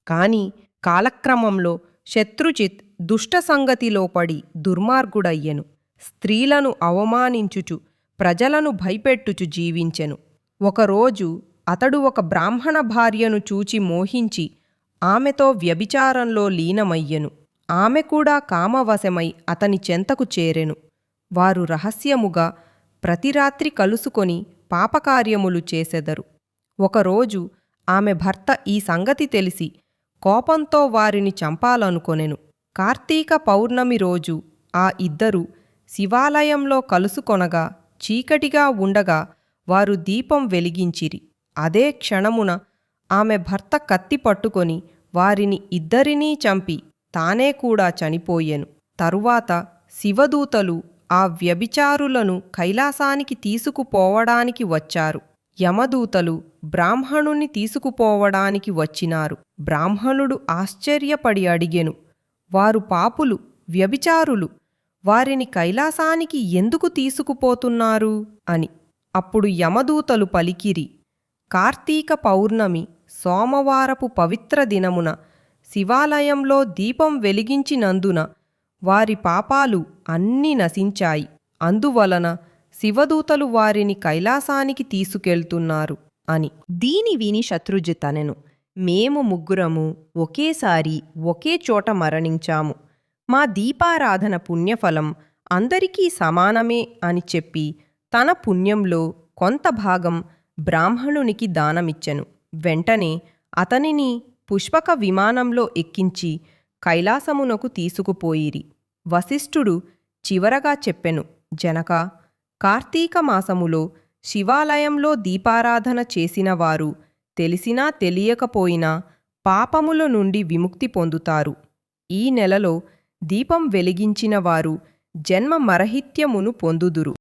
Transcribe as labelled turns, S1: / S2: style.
S1: కాని కాలక్రమంలో శత్రుజిత్ దుష్ట సంగతిలో పడి దుర్మార్గుడయ్యెను. స్త్రీలను అవమానించుచు ప్రజలను భయపెట్టుచు జీవించెను. ఒకరోజు అతడు ఒక బ్రాహ్మణ భార్యను చూచి మోహించి ఆమెతో వ్యభిచారంలో లీనమయ్యెను. ఆమె కూడా కామవశమై అతని చెంతకు చేరెను. వారు రహస్యముగా ప్రతిరాత్రి కలుసుకొని పాపకార్యములు చేసెదరు. ఒకరోజు ఆమె భర్త ఈ సంగతి తెలిసి కోపంతో వారిని చంపాలనుకొనెను. కార్తీక పౌర్ణమి రోజు ఆ ఇద్దరు శివాలయంలో కలుసుకొనగా చీకటిగా ఉండగా వారు దీపం వెలిగించిరి. అదే క్షణమున ఆమె భర్త కత్తి పట్టుకొని వారిని ఇద్దరినీ చంపి తానే కూడా చనిపోయెను. తరువాత శివదూతలు ఆ వ్యభిచారులను కైలాసానికి తీసుకుపోవడానికి వచ్చారు. యమదూతలు బ్రాహ్మణుని తీసుకుపోవడానికి వచ్చినారు. బ్రాహ్మణుడు ఆశ్చర్యపడి అడిగెను, వారు పాపులు, వ్యభిచారులు, వారిని కైలాసానికి ఎందుకు తీసుకుపోతున్నారు అని. అప్పుడు యమదూతలు పలికిరి, కార్తీక పౌర్ణమి సోమవారపు పవిత్ర దినమున శివాలయంలో దీపం వెలిగించినందున వారి పాపాలు అన్నీ నశించాయి. అందువలన శివదూతలు వారిని కైలాసానికి తీసుకెళ్తున్నారు అని. దీని విని శత్రుజిత్ అనెను, మేము ముగ్గురము ఒకేసారి ఒకే చోట మరణించాము. మా దీపారాధన పుణ్యఫలం అందరికీ సమానమే అని చెప్పి తన పుణ్యంలో కొంత భాగం బ్రాహ్మణునికి దానమిచ్చెను. వెంటనే అతనిని పుష్పక విమానంలో ఎక్కించి కైలాసమునకు తీసుకుపోయిరి. వశిష్ఠుడు చివరగా చెప్పెను, జనకా, కార్తీక మాసములో శివాలయంలో దీపారాధన చేసిన వారు తెలిసినా తెలియకపోయినా పాపముల నుండి విముక్తి పొందుతారు. ఈ నెలలో దీపం వెలిగించిన వారు జన్మ మరహిత్యమును పొందుదురు.